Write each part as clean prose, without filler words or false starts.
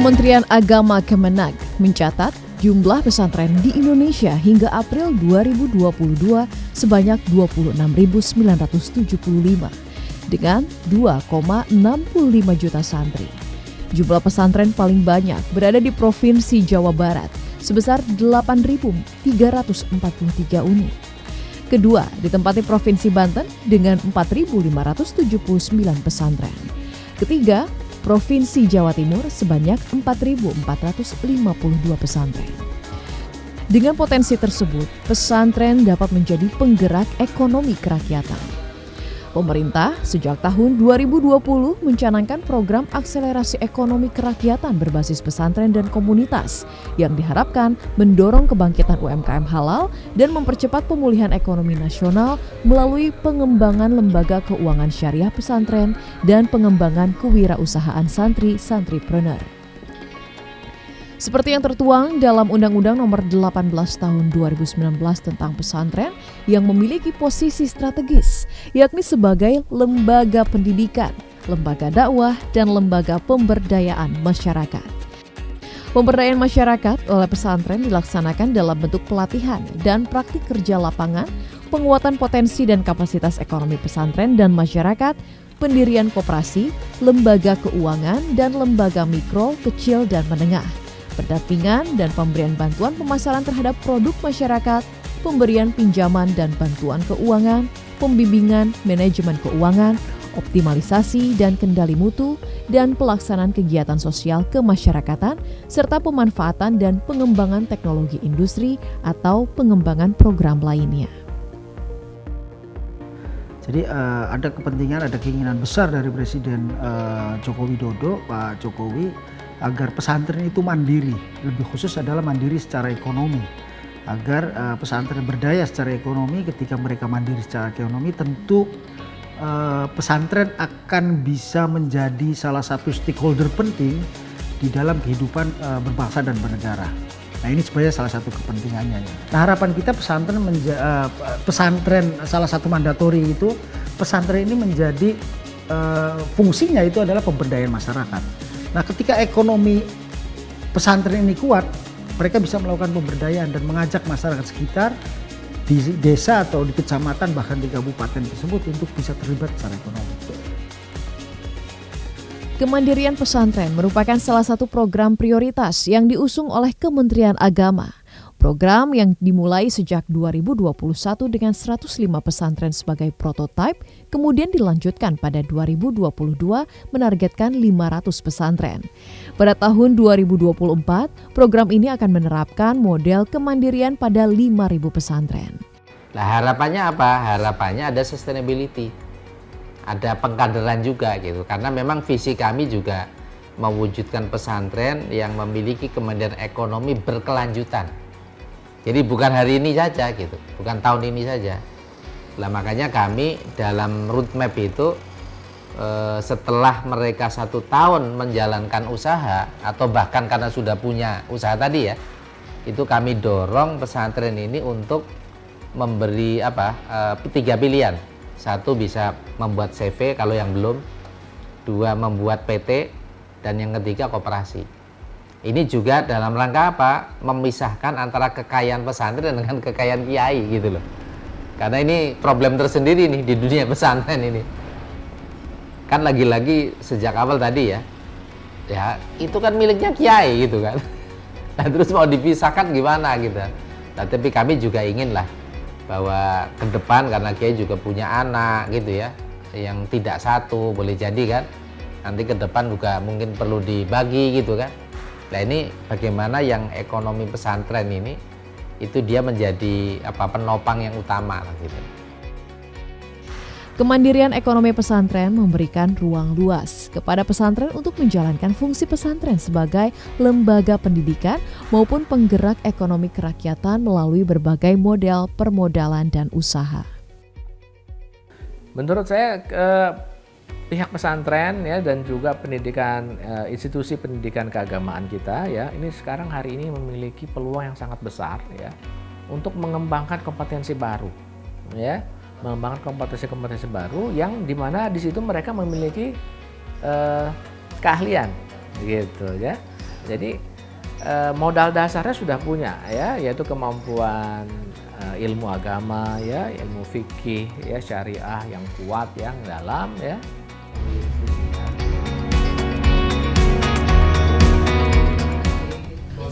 Kementerian Agama Kemenag mencatat jumlah pesantren di Indonesia hingga April 2022 sebanyak 26.975 dengan 2,65 juta santri. Jumlah pesantren paling banyak berada di Provinsi Jawa Barat sebesar 8.343 unit. Kedua ditempati Provinsi Banten dengan 4.579 pesantren. Ketiga, Provinsi Jawa Timur sebanyak 4.452 pesantren. Dengan potensi tersebut, pesantren dapat menjadi penggerak ekonomi kerakyatan. Pemerintah sejak tahun 2020 mencanangkan program akselerasi ekonomi kerakyatan berbasis pesantren dan komunitas yang diharapkan mendorong kebangkitan UMKM halal dan mempercepat pemulihan ekonomi nasional melalui pengembangan lembaga keuangan syariah pesantren dan pengembangan kewirausahaan santri-santripreneur. Seperti yang tertuang dalam Undang-Undang Nomor 18 Tahun 2019 tentang pesantren yang memiliki posisi strategis, yakni sebagai lembaga pendidikan, lembaga dakwah, dan lembaga pemberdayaan masyarakat. Pemberdayaan masyarakat oleh pesantren dilaksanakan dalam bentuk pelatihan dan praktik kerja lapangan, penguatan potensi dan kapasitas ekonomi pesantren dan masyarakat, pendirian koperasi, lembaga keuangan, dan lembaga mikro, kecil, dan menengah, pendampingan dan pemberian bantuan pemasaran terhadap produk masyarakat, pemberian pinjaman dan bantuan keuangan, pembimbingan manajemen keuangan, optimalisasi dan kendali mutu, dan pelaksanaan kegiatan sosial kemasyarakatan, serta pemanfaatan dan pengembangan teknologi industri atau pengembangan program lainnya. Jadi ada kepentingan, ada keinginan besar dari Presiden Joko Widodo, Pak Jokowi, agar pesantren itu mandiri, lebih khusus adalah mandiri secara ekonomi. Agar pesantren berdaya secara ekonomi. Ketika mereka mandiri secara ekonomi, tentu pesantren akan bisa menjadi salah satu stakeholder penting di dalam kehidupan berbangsa dan bernegara. Nah, ini sebenarnya salah satu kepentingannya. Nah, harapan kita pesantren salah satu mandatori itu, pesantren ini menjadi fungsinya itu adalah pemberdayaan masyarakat. Nah, ketika ekonomi pesantren ini kuat, mereka bisa melakukan pemberdayaan dan mengajak masyarakat sekitar di desa atau di kecamatan bahkan di kabupaten tersebut untuk bisa terlibat secara ekonomi. Kemandirian pesantren merupakan salah satu program prioritas yang diusung oleh Kementerian Agama. Program yang dimulai sejak 2021 dengan 105 pesantren sebagai prototipe, kemudian dilanjutkan pada 2022 menargetkan 500 pesantren. Pada tahun 2024, program ini akan menerapkan model kemandirian pada 5.000 pesantren. Nah, harapannya apa? Harapannya ada sustainability, ada pengkaderan juga gitu. Karena memang visi kami juga mewujudkan pesantren yang memiliki kemandirian ekonomi berkelanjutan. Jadi bukan hari ini saja gitu, bukan tahun ini saja. Nah, makanya kami dalam roadmap itu setelah mereka 1 tahun menjalankan usaha atau bahkan karena sudah punya usaha tadi ya, itu kami dorong pesantren ini untuk memberi 3 pilihan. 1 bisa membuat CV kalau yang belum, 2 membuat PT, dan yang ketiga koperasi. Ini juga dalam rangka apa? Memisahkan antara kekayaan pesantren dengan kekayaan kiai gitu loh. Karena ini problem tersendiri nih di dunia pesantren ini. Kan lagi-lagi sejak awal tadi ya itu kan miliknya kiai gitu kan. Nah, terus mau dipisahkan gimana gitu. Nah, tapi kami juga ingin lah bahwa ke depan karena kiai juga punya anak gitu ya, yang tidak satu boleh jadi kan. Nanti ke depan juga mungkin perlu dibagi gitu kan. Nah, ini bagaimana yang ekonomi pesantren ini itu dia menjadi penopang yang utama gitu. Kemandirian ekonomi pesantren memberikan ruang luas kepada pesantren untuk menjalankan fungsi pesantren sebagai lembaga pendidikan maupun penggerak ekonomi kerakyatan melalui berbagai model permodalan dan usaha. Menurut saya pihak pesantren ya dan juga pendidikan institusi pendidikan keagamaan kita ya ini sekarang hari ini memiliki peluang yang sangat besar ya untuk mengembangkan kompetensi baru ya, mengembangkan kompetensi baru yang dimana di situ mereka memiliki keahlian gitu ya. Jadi modal dasarnya sudah punya ya, yaitu kemampuan ilmu agama ya, ilmu fikih ya, syariah yang kuat, yang dalam ya.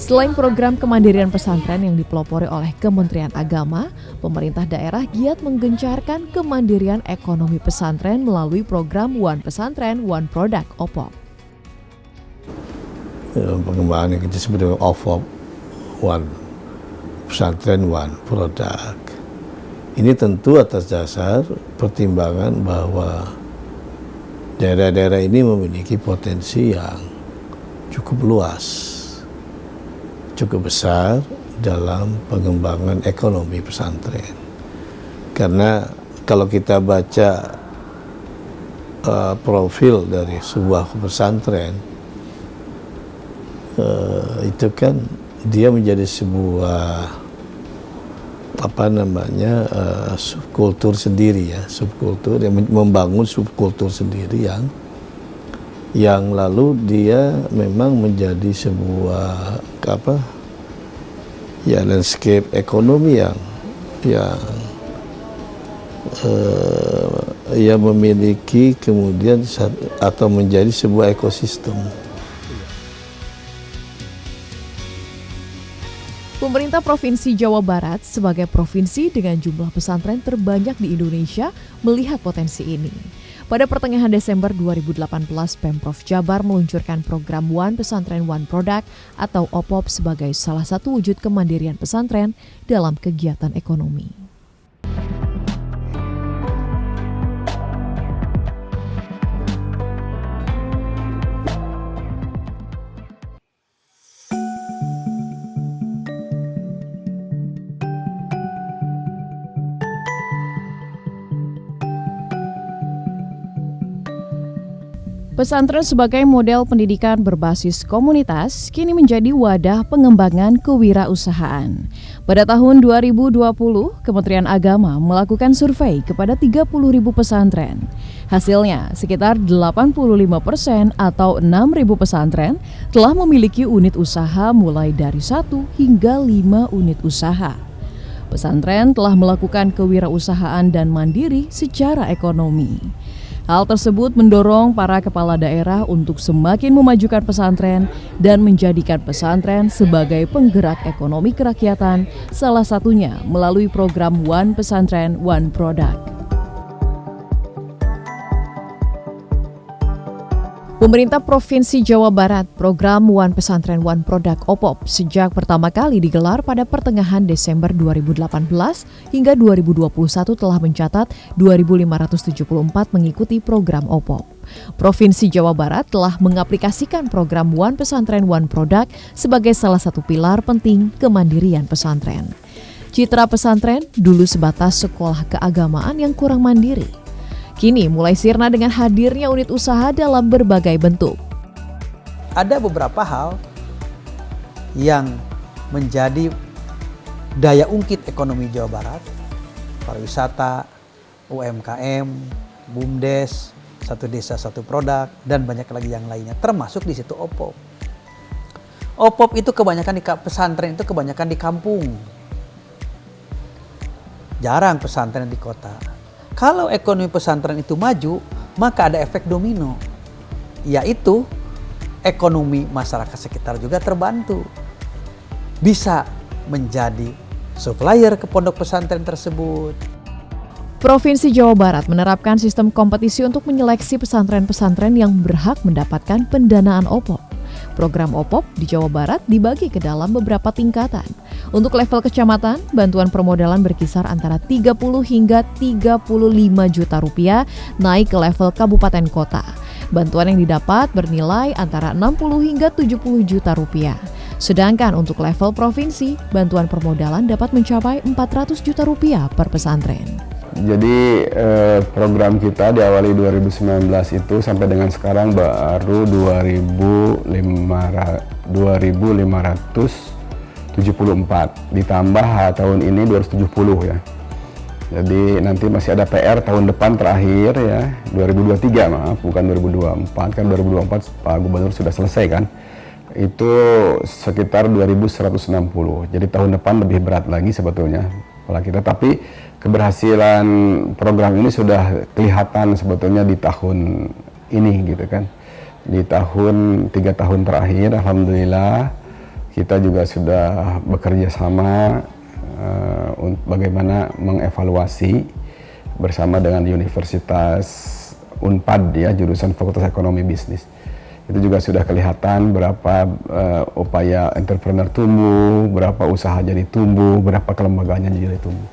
Selain program kemandirian pesantren yang dipelopori oleh Kementerian Agama, pemerintah daerah giat menggencarkan kemandirian ekonomi pesantren melalui program One Pesantren One Product (OPOP). Pengembangan yang kita sebut dengan OPOP, One Pesantren One Product. Ini tentu atas dasar pertimbangan bahwa daerah-daerah ini memiliki potensi yang cukup luas, cukup besar dalam pengembangan ekonomi pesantren. Karena kalau kita baca profil dari sebuah pesantren, itu kan dia menjadi sebuah subkultur sendiri ya, subkultur yang membangun subkultur sendiri yang lalu dia memang menjadi sebuah landscape ekonomi yang memiliki kemudian atau menjadi sebuah ekosistem. Pemerintah Provinsi Jawa Barat sebagai provinsi dengan jumlah pesantren terbanyak di Indonesia melihat potensi ini. Pada pertengahan Desember 2018, Pemprov Jabar meluncurkan program One Pesantren One Product atau OPOP sebagai salah satu wujud kemandirian pesantren dalam kegiatan ekonomi. Pesantren sebagai model pendidikan berbasis komunitas kini menjadi wadah pengembangan kewirausahaan. Pada tahun 2020, Kementerian Agama melakukan survei kepada 30.000 pesantren. Hasilnya, sekitar 85% atau 6.000 pesantren telah memiliki unit usaha mulai dari 1 hingga 5 unit usaha. Pesantren telah melakukan kewirausahaan dan mandiri secara ekonomi. Hal tersebut mendorong para kepala daerah untuk semakin memajukan pesantren dan menjadikan pesantren sebagai penggerak ekonomi kerakyatan, salah satunya melalui program One Pesantren One Product. Pemerintah Provinsi Jawa Barat program One Pesantren One Product (OPOP) sejak pertama kali digelar pada pertengahan Desember 2018 hingga 2021 telah mencatat 2.574 mengikuti program OPOP. Provinsi Jawa Barat telah mengaplikasikan program One Pesantren One Product sebagai salah satu pilar penting kemandirian pesantren. Citra pesantren dulu sebatas sekolah keagamaan yang kurang mandiri. Kini mulai sirna dengan hadirnya unit usaha dalam berbagai bentuk. Ada beberapa hal yang menjadi daya ungkit ekonomi Jawa Barat, pariwisata, UMKM, BUMDes, satu desa satu produk, dan banyak lagi yang lainnya, termasuk di situ OPOP. OPOP itu kebanyakan di pesantren itu kebanyakan di kampung, jarang pesantren di kota. Kalau ekonomi pesantren itu maju, maka ada efek domino, yaitu ekonomi masyarakat sekitar juga terbantu. Bisa menjadi supplier ke pondok pesantren tersebut. Provinsi Jawa Barat menerapkan sistem kompetisi untuk menyeleksi pesantren-pesantren yang berhak mendapatkan pendanaan OPOP. Program OPOP di Jawa Barat dibagi ke dalam beberapa tingkatan. Untuk level kecamatan, bantuan permodalan berkisar antara 30 hingga 35 juta rupiah naik ke level kabupaten kota. Bantuan yang didapat bernilai antara 60 hingga 70 juta rupiah. Sedangkan untuk level provinsi, bantuan permodalan dapat mencapai 400 juta rupiah per pesantren. Jadi program kita diawali 2019 itu sampai dengan sekarang baru 2.574 ditambah tahun ini 270 ya. Jadi nanti masih ada PR tahun depan terakhir ya, 2023 bukan 2024, kan 2024 Pak Gubernur sudah selesai kan. itu sekitar 2.160. Jadi tahun depan lebih berat lagi sebetulnya pola kita. Tapi keberhasilan program ini sudah kelihatan sebetulnya di tahun ini gitu kan. Di 3 tahun terakhir, alhamdulillah kita juga sudah bekerja sama untuk bagaimana mengevaluasi bersama dengan Universitas Unpad ya, jurusan Fakultas Ekonomi Bisnis. Itu juga sudah kelihatan berapa upaya entrepreneur tumbuh, berapa usaha jadi tumbuh, berapa kelembagaannya jadi tumbuh.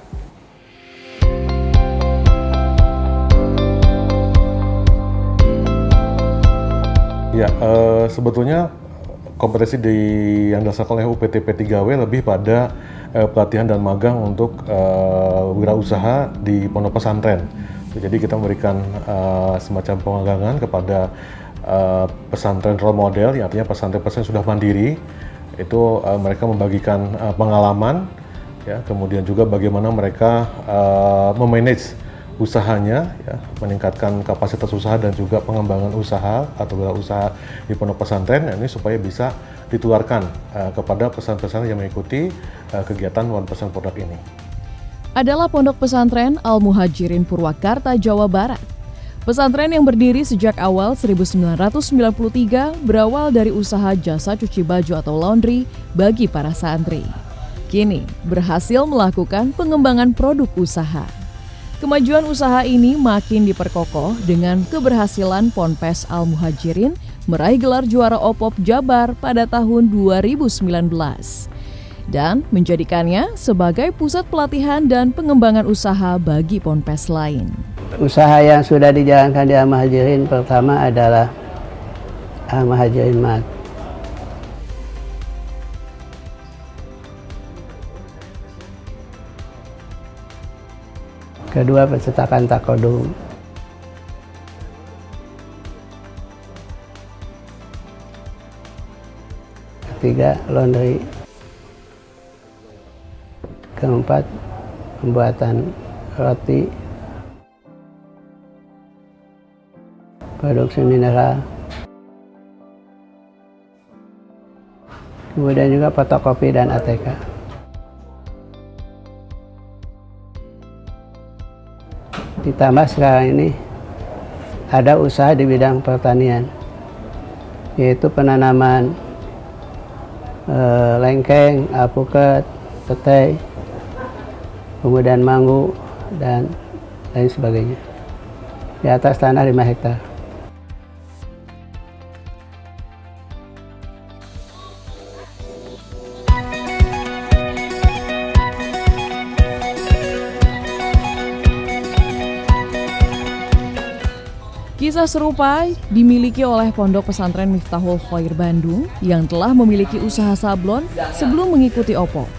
Ya, sebetulnya kompetensi yang dilaksanakan oleh UPT P3W lebih pada pelatihan dan magang untuk wirausaha di pondok pesantren. Jadi kita memberikan semacam pemagangan kepada pesantren role model, yang artinya pesantren-pesantren sudah mandiri. Itu mereka membagikan pengalaman, ya, kemudian juga bagaimana mereka memanage usahanya, ya, meningkatkan kapasitas usaha dan juga pengembangan usaha atau wirausaha di pondok pesantren, ini supaya bisa ditularkan kepada pesantren-pesantren yang mengikuti kegiatan One Percent Product ini. Adalah Pondok Pesantren Al-Muhajirin Purwakarta, Jawa Barat. Pesantren yang berdiri sejak awal 1993 berawal dari usaha jasa cuci baju atau laundry bagi para santri. Kini berhasil melakukan pengembangan produk usaha. Kemajuan usaha ini makin diperkokoh dengan keberhasilan Ponpes Al-Muhajirin meraih gelar juara OPOP Jabar pada tahun 2019. Dan menjadikannya sebagai pusat pelatihan dan pengembangan usaha bagi ponpes lain. Usaha yang sudah dijalankan di Al-Muhajirin pertama adalah Al-Muhajirin Mart. Kedua, percetakan takodum. Ketiga, laundry. Keempat, pembuatan roti, produksi mineral, kemudian juga fotokopi dan ATK. Ditambah sekarang ini ada usaha di bidang pertanian, yaitu penanaman lengkeng, alpukat, petai, kemudian manggu, dan lain sebagainya, di atas tanah 5 hektar. Kisah serupa dimiliki oleh Pondok Pesantren Miftahul Khoir Bandung yang telah memiliki usaha sablon sebelum mengikuti OPOP.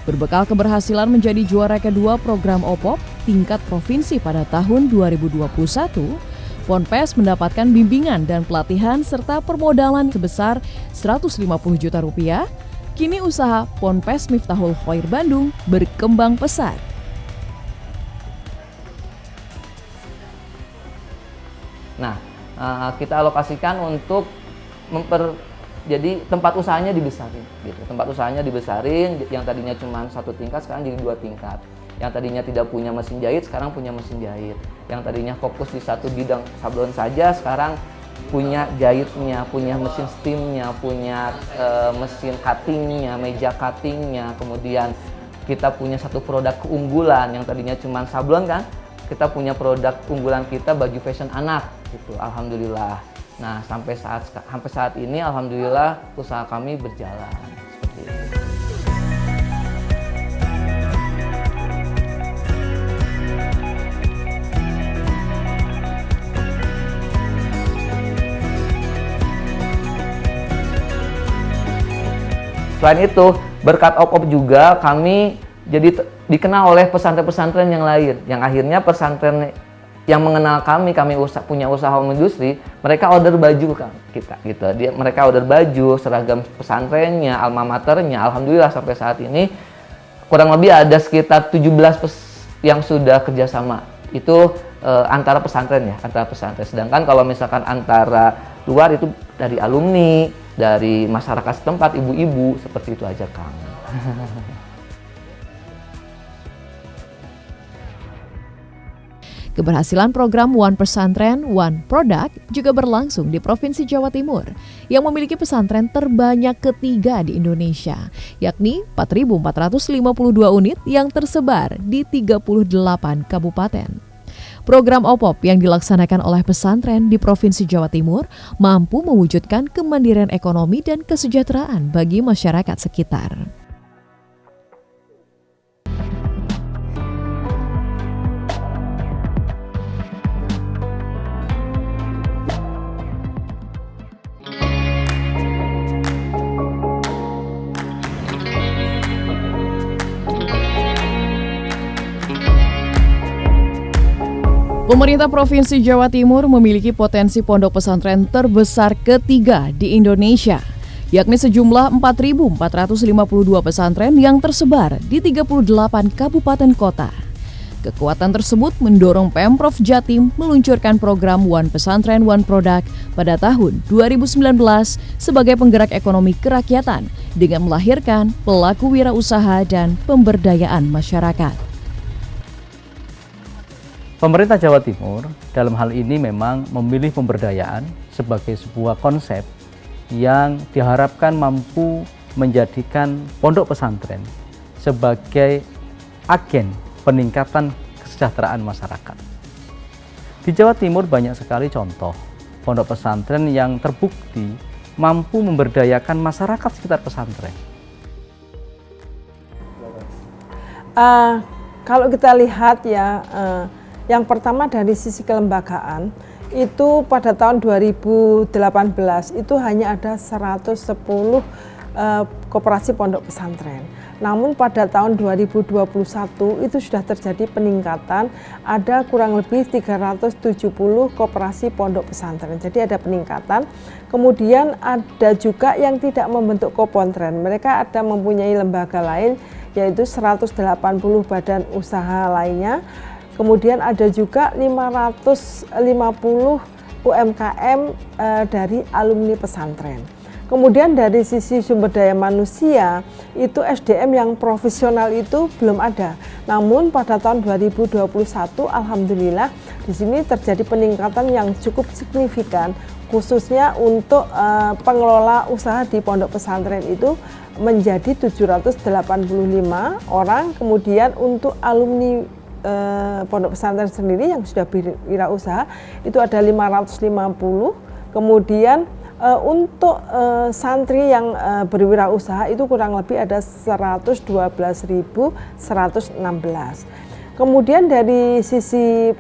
Berbekal keberhasilan menjadi juara kedua program OPOP tingkat provinsi pada tahun 2021, Ponpes mendapatkan bimbingan dan pelatihan serta permodalan sebesar Rp150 juta. Kini usaha Ponpes Miftahul Khoir Bandung berkembang pesat. Nah, kita alokasikan untuk jadi tempat usahanya dibesarin, gitu. Tempat usahanya dibesarin, yang tadinya cuma 1 tingkat sekarang jadi 2 tingkat. Yang tadinya tidak punya mesin jahit sekarang punya mesin jahit. Yang tadinya fokus di satu bidang sablon saja sekarang punya jahitnya, punya mesin steamnya, punya mesin cuttingnya, meja cuttingnya. Kemudian kita punya satu produk keunggulan yang tadinya cuma sablon kan, kita punya produk unggulan kita baju fashion anak, gitu. Alhamdulillah. Nah, sampai saat ini alhamdulillah usaha kami berjalan seperti itu. Selain itu, berkat OPOP juga kami jadi dikenal oleh pesantren-pesantren yang lain, yang akhirnya pesantren yang mengenal kami punya usaha home industry, mereka order baju kan kita gitu. Mereka order baju, seragam pesantrennya, alma maternya. Alhamdulillah sampai saat ini kurang lebih ada sekitar 17 yang sudah kerjasama. Itu antara pesantren ya, antara pesantren. Sedangkan kalau misalkan antara luar itu dari alumni, dari masyarakat setempat, ibu-ibu, seperti itu aja Kang. Keberhasilan program One Pesantren, One Product juga berlangsung di Provinsi Jawa Timur yang memiliki pesantren terbanyak ketiga di Indonesia, yakni 4.452 unit yang tersebar di 38 kabupaten. Program OPOP yang dilaksanakan oleh pesantren di Provinsi Jawa Timur mampu mewujudkan kemandirian ekonomi dan kesejahteraan bagi masyarakat sekitar. Pemerintah Provinsi Jawa Timur memiliki potensi pondok pesantren terbesar ketiga di Indonesia, yakni sejumlah 4.452 pesantren yang tersebar di 38 kabupaten kota. Kekuatan tersebut mendorong Pemprov Jatim meluncurkan program One Pesantren One Product pada tahun 2019 sebagai penggerak ekonomi kerakyatan dengan melahirkan pelaku wirausaha dan pemberdayaan masyarakat. Pemerintah Jawa Timur dalam hal ini memang memilih pemberdayaan sebagai sebuah konsep yang diharapkan mampu menjadikan pondok pesantren sebagai agen peningkatan kesejahteraan masyarakat. Di Jawa Timur banyak sekali contoh pondok pesantren yang terbukti mampu memberdayakan masyarakat sekitar pesantren. Kalau kita lihat ya, yang pertama dari sisi kelembagaan, itu pada tahun 2018 itu hanya ada 110 koperasi pondok pesantren. Namun pada tahun 2021 itu sudah terjadi peningkatan, ada kurang lebih 370 koperasi pondok pesantren. Jadi ada peningkatan. Kemudian ada juga yang tidak membentuk kopentren. Mereka ada mempunyai lembaga lain, yaitu 180 badan usaha lainnya. Kemudian ada juga 550 UMKM dari alumni pesantren. Kemudian dari sisi sumber daya manusia, itu SDM yang profesional itu belum ada. Namun pada tahun 2021, alhamdulillah di sini terjadi peningkatan yang cukup signifikan, khususnya untuk pengelola usaha di pondok pesantren itu menjadi 785 orang. Kemudian untuk alumni pondok pesantren sendiri yang sudah berwirausaha itu ada 550. Kemudian untuk santri yang berwirausaha itu kurang lebih ada 112.116. Kemudian dari sisi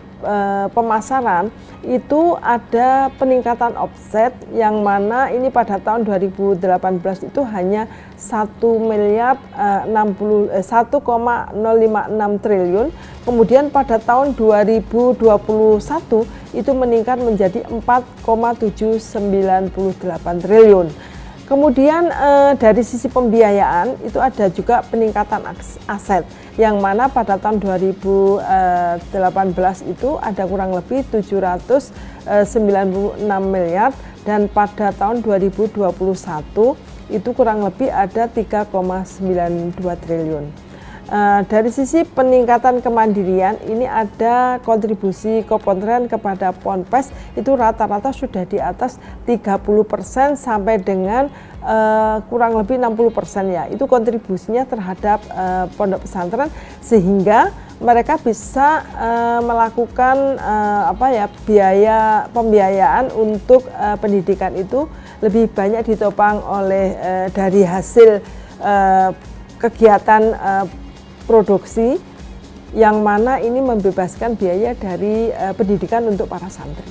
pemasaran itu ada peningkatan offset yang mana ini pada tahun 2018 itu hanya 1,056 triliun. Kemudian pada tahun 2021 itu meningkat menjadi 4,798 triliun. Kemudian dari sisi pembiayaan itu ada juga peningkatan aset yang mana pada tahun 2018 itu ada kurang lebih 796 miliar dan pada tahun 2021 itu kurang lebih ada 3,92 triliun. Dari sisi peningkatan kemandirian ini ada kontribusi kopentren kepada Ponpes itu rata-rata sudah di atas 30% sampai dengan kurang lebih 60% ya. Itu kontribusinya terhadap pondok pesantren sehingga mereka bisa melakukan biaya pembiayaan untuk pendidikan itu lebih banyak ditopang oleh dari hasil kegiatan produksi yang mana ini membebaskan biaya dari pendidikan untuk para santri.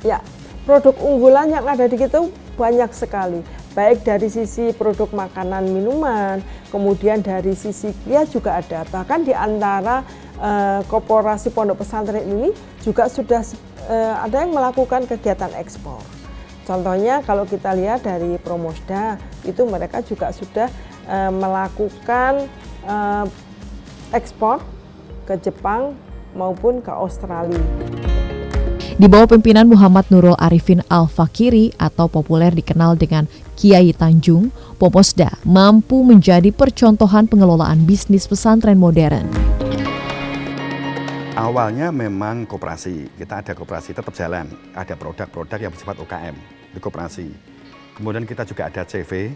Ya, produk unggulan yang ada di kita banyak sekali, baik dari sisi produk makanan minuman, kemudian dari sisi kiat juga ada. Bahkan di antara koperasi pondok pesantren ini juga sudah ada yang melakukan kegiatan ekspor. Contohnya kalau kita lihat dari Promosda itu mereka juga sudah melakukan ekspor ke Jepang maupun ke Australia. Di bawah pimpinan Muhammad Nurul Arifin Al-Fakiri atau populer dikenal dengan Kiai Tanjung, Pomosda mampu menjadi percontohan pengelolaan bisnis pesantren modern. Awalnya memang koperasi, kita ada koperasi tetap jalan, ada produk-produk yang bersifat UKM di koperasi. Kemudian kita juga ada CV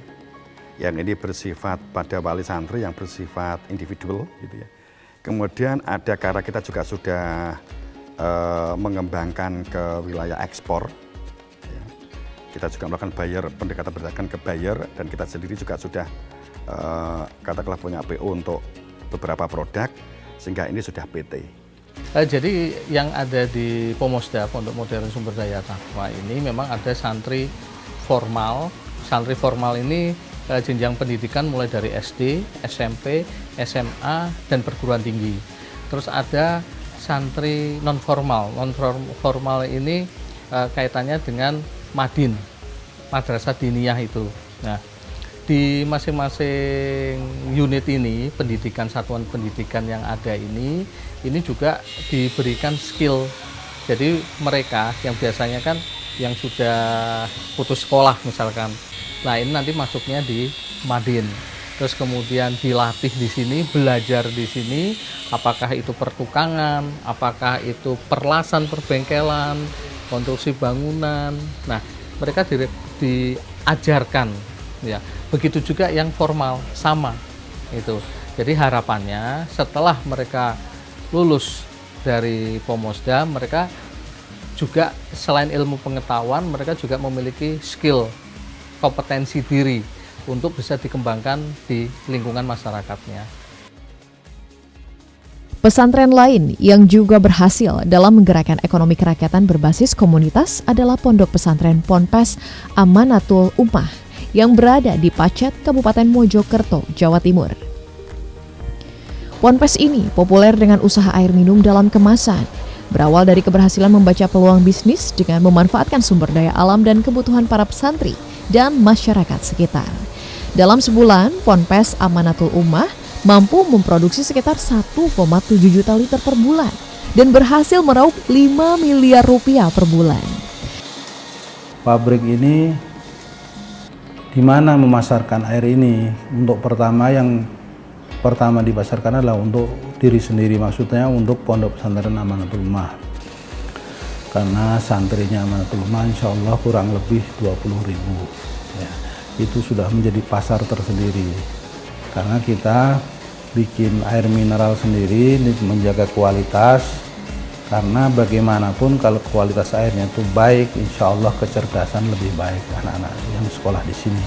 yang ini bersifat pada wali santri yang bersifat individual gitu ya. Kemudian ada karena kita juga sudah mengembangkan ke wilayah ekspor. Ya. Kita juga melakukan pendekatan berdasarkan ke buyer dan kita sendiri juga sudah katakanlah punya PO untuk beberapa produk sehingga ini sudah PT. Jadi yang ada di Pomosda, Pondok Modern Sumber Daya Takwa ini memang ada santri formal. Santri formal ini jenjang pendidikan mulai dari SD, SMP, SMA, dan perguruan tinggi. Terus ada santri non formal. Non formal ini kaitannya dengan Madin, Madrasah Diniyah itu. Nah, di masing-masing unit ini, pendidikan, satuan pendidikan yang ada ini juga diberikan skill. Jadi mereka yang biasanya kan yang sudah putus sekolah misalkan, nah ini nanti masuknya di Madin. Terus kemudian dilatih di sini, belajar di sini, apakah itu pertukangan, apakah itu perlasan perbengkelan, konstruksi bangunan. Nah, mereka diajarkan, ya. Begitu juga yang formal, sama itu. Jadi harapannya setelah mereka lulus dari Pomosda, mereka juga selain ilmu pengetahuan, mereka juga memiliki skill, kompetensi diri untuk bisa dikembangkan di lingkungan masyarakatnya. Pesantren lain yang juga berhasil dalam menggerakkan ekonomi kerakyatan berbasis komunitas adalah Pondok Pesantren Ponpes Amanatul Ummah yang berada di Pacet, Kabupaten Mojokerto, Jawa Timur. Ponpes ini populer dengan usaha air minum dalam kemasan. Berawal dari keberhasilan membaca peluang bisnis dengan memanfaatkan sumber daya alam dan kebutuhan para pesantri dan masyarakat sekitar. Dalam sebulan, Ponpes Amanatul Ummah mampu memproduksi sekitar 1,7 juta liter per bulan dan berhasil meraup 5 miliar rupiah per bulan. Pabrik ini di mana memasarkan air ini? Untuk yang pertama dipasarkan adalah untuk diri sendiri, maksudnya untuk Pondok Pesantren Amanatul Ummah. Karena santrinya Amanatul Ummah insya Allah kurang lebih 20.000. Ya, itu sudah menjadi pasar tersendiri. Karena kita bikin air mineral sendiri, menjaga kualitas. Karena bagaimanapun kalau kualitas airnya itu baik, insya Allah kecerdasan lebih baik anak-anak yang sekolah di sini.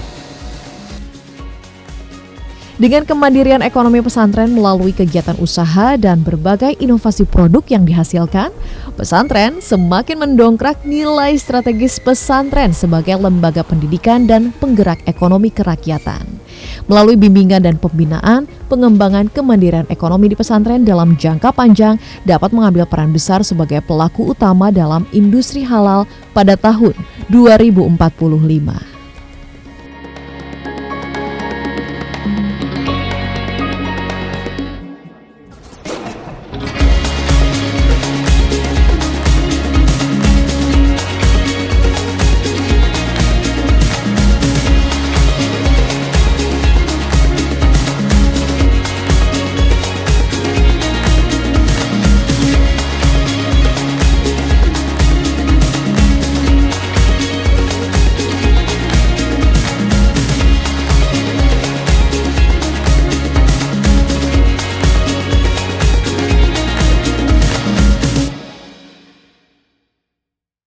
Dengan kemandirian ekonomi pesantren melalui kegiatan usaha dan berbagai inovasi produk yang dihasilkan, pesantren semakin mendongkrak nilai strategis pesantren sebagai lembaga pendidikan dan penggerak ekonomi kerakyatan. Melalui bimbingan dan pembinaan, pengembangan kemandirian ekonomi di pesantren dalam jangka panjang dapat mengambil peran besar sebagai pelaku utama dalam industri halal pada tahun 2045.